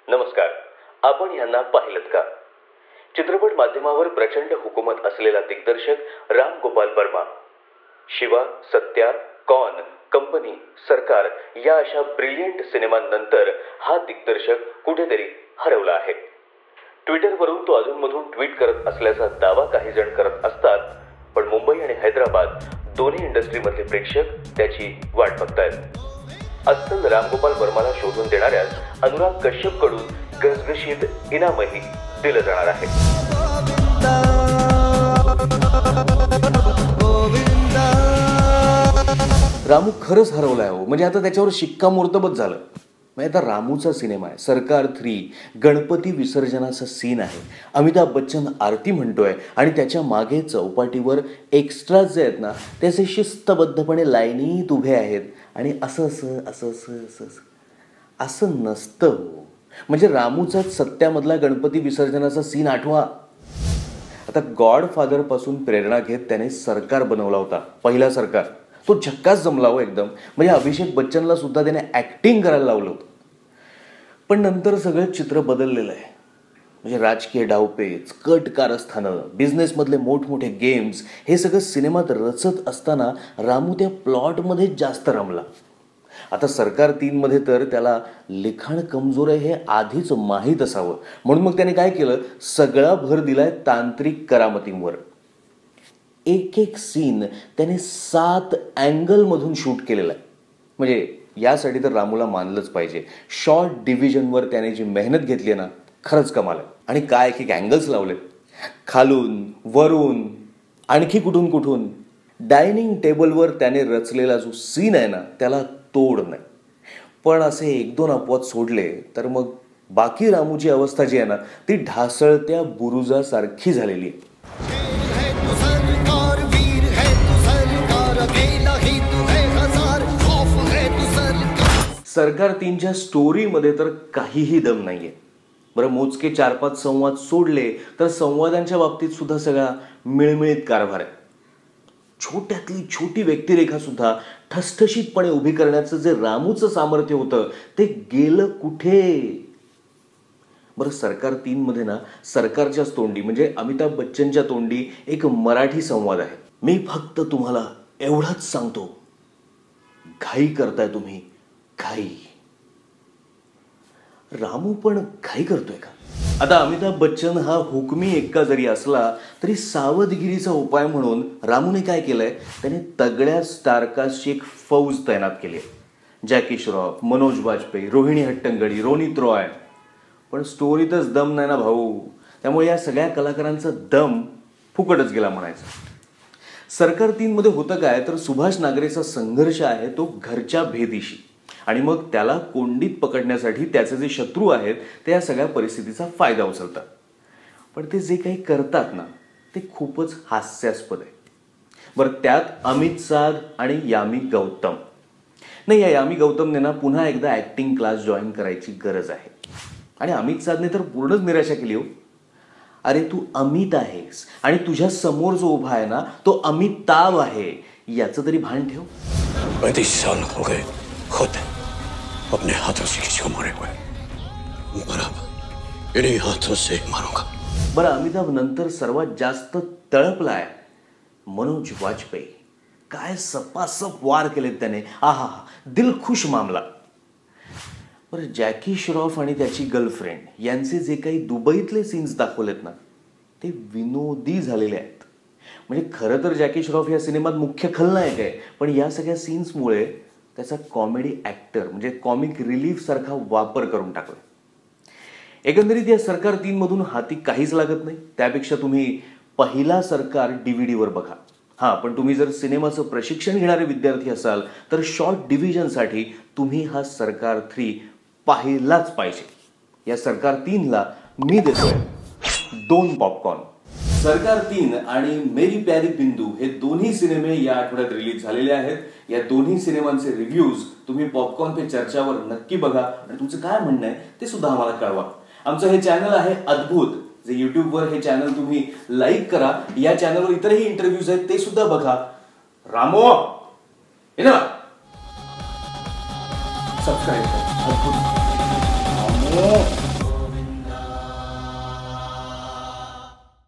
नमस्कार. आपण यांना पाहिलंत का? चित्रपट माध्यमावर प्रचंड हुकूमत असलेला दिग्दर्शक राम गोपाल वर्मा. शिवा, सत्या, कॉन, कंपनी, सरकार या अशा ब्रिलियंट सिनेमांनंतर हा दिग्दर्शक कुठेतरी हरवला आहे. ट्विटरवरून तो अधूनमधून ट्विट करत असल्याचा दावा काही जण करत असतात, पण मुंबई आणि हैदराबाद दोन्ही इंडस्ट्रीमधले प्रेक्षक त्याची वाट बघतायत. अस्सल रामगोपाल वर्माला शोधून देणाऱ्यास अनुराग कश्यप कडून गसगशीत इनामही दिलं जाणार आहे. रामू खरंच हरवलाय हो. म्हणजे आता त्याच्यावर शिक्कामोर्तबच झालं. म्हणजे आता रामूचा सिनेमा आहे, सरकार 3, गणपती विसर्जनाचा सीन आहे, अमिताभ बच्चन आरती म्हणतोय आणि त्याच्या मागे चौपाटीवर एक्स्ट्राज जे आहेत ना त्याचे शिस्तबद्धपणे लाईनीत उभे आहेत आणि असं नसतं हो. म्हणजे रामूचाच सत्यामधला गणपती विसर्जनाचा सीन आठवा. आता गॉडफादर पासून प्रेरणा घेत त्याने सरकार बनवला होता, पहिला सरकार. तो झक्कास जमला हो एकदम. म्हणजे अभिषेक बच्चनला सुद्धा त्याने ऍक्टिंग करायला लावलं होतं. पण नंतर सगळं चित्र बदललेलं आहे. म्हणजे राजकीय डावपेच, कट कारस्थानं, बिझनेसमधले मोठमोठे गेम्स हे सगळं सिनेमात रचत असताना रामू त्या प्लॉटमध्ये जास्त रमला. आता सरकार 3 मध्ये तर त्याला लिखाण कमजोर आहे हे आधीच माहीत असावं, म्हणून मग त्याने काय केलं, सगळा भर दिलाय तांत्रिक करामतींवर. एक सीन त्याने 7 अँगलमधून शूट केलेला आहे. म्हणजे यासाठी तर रामूला मानलंच पाहिजे. शॉर्ट डिव्हिजनवर त्याने जी मेहनत घेतली आहे ना, खरंच कमाल आहे. आणि काय एक अँगल्स लावले, खालून, वरून, आणखी कुठून. डायनिंग टेबलवर त्याने रचलेला जो सीन आहे ना त्याला तोड नाही. पण असे 1-2 अपवाद सोडले तर मग बाकी रामूची अवस्था जी आहे ना ती ढासळत्या बुरुजासारखी झालेली आहे. सरकार 3च्या स्टोरीमध्ये तर काहीही दम नाहीये. बरं, मोजके 4-5 संवाद सोडले तर संवादांच्या बाबतीत सुद्धा सगळा मिळमिळीत कारभार आहे. छोट्यातली छोटी व्यक्तिरेखा सुद्धा ठसठशीतपणे उभी करण्याचं जे रामूचं सामर्थ्य होतं ते गेलं कुठे? बरं, सरकार 3 मध्ये ना सरकारच्याच तोंडी म्हणजे अमिताभ बच्चनच्या तोंडी एक मराठी संवाद आहे. मी फक्त तुम्हाला एवढंच सांगतो, घाई करताय तुम्ही, घाई. रामू पण घाई करतोय का? आता अमिताभ बच्चन हा हुकमी एक्का जरी असला तरी सावधगिरीचा उपाय म्हणून रामूने काय केलंय, त्याने तगड्या स्टारकास्टची एक फौज तैनात केली आहे. जॅकी श्रॉफ, मनोज वाजपेयी, रोहिणी हट्टंगडी, रोनित रॉय. पण स्टोरीतच दम नाही ना भाऊ, त्यामुळे या सगळ्या कलाकारांचा दम फुकटच गेला म्हणायचं. सरकार 3 मध्ये होतं काय तर सुभाष नागरेचा संघर्ष आहे तो घरच्या भेदीशी, आणि मग त्याला कोंडीत पकडण्यासाठी त्याचे जे शत्रू आहेत ते या सगळ्या परिस्थितीचा फायदा उचलतात. पण ते जे काही करतात ना ते खूपच हास्यास्पद आहे. बरं, त्यात अमित साध आणि यामी गौतम. नाही, या यामी गौतमने ना पुन्हा एकदा ऍक्टिंग क्लास जॉईन करायची गरज आहे. आणि अमित साधने तर पूर्णच निराशा केली हो. अरे, तू अमित आहेस आणि तुझ्या समोर जो उभा आहे ना तो अमिताभ आहे, याचं तरी भान ठेव. 35 साल हो गए खुद अपने हाथों से किसी को मारे हुए, बराबर इन्हीं हाथों से मारूंगा. बरं, अमिताभ नंतर सर्वात जास्त तळपलाय मनोज वाजपेयी. काय सपासप वार केलेत त्याने, आहा, दिलखुश मामला. बरं, जॅकी श्रॉफ आणि त्याची गर्लफ्रेंड यांचे जे काही दुबईतले सीन्स दाखवलेत ना ते विनोदी झालेले आहेत. म्हणजे खरं तर जॅकी श्रॉफ या सिनेमात मुख्य खलनायक आहे, पण या सगळ्या सीन्समुळे त्याचा कॉमेडी ॲक्टर म्हणजे कॉमिक रिलीफ सारखा वापर करून टाकला. एकंदरीत या सरकार 3 मधून हाती काहीच लागत नाही. त्यापेक्षा तुम्ही पहिला सरकार DVD-वर बघा. हां, पण तुम्ही जर सिनेमाचं प्रशिक्षण घेणारे विद्यार्थी असाल तर शॉर्ट डिव्हिजनसाठी तुम्ही हा सरकार 3 पाहिलाच पाहिजे. या सरकार 3ला मी देतोय 2 पॉपकॉर्न. सरकार 3 आणि मेरी प्यारी बिंदू हे दोन्ही सिनेमे या आठवड्यात रिलीज झालेले आहेत. या दोन्ही सिनेमांचे रिव्ह्यूज तुम्ही पॉपकॉर्न पे चर्चावर नक्की बघा आणि तुमचं काय म्हणणं आहे ते सुद्धा आम्हाला कळवा. आमचं हे चॅनल आहे अद्भुत, जे युट्यूबवर हे चॅनल तुम्ही लाईक करा. या चॅनलवर इतरही इंटरव्ह्यूज आहेत ते सुद्धा बघा. रामो सबस्क्राईब करा. अद्भुत.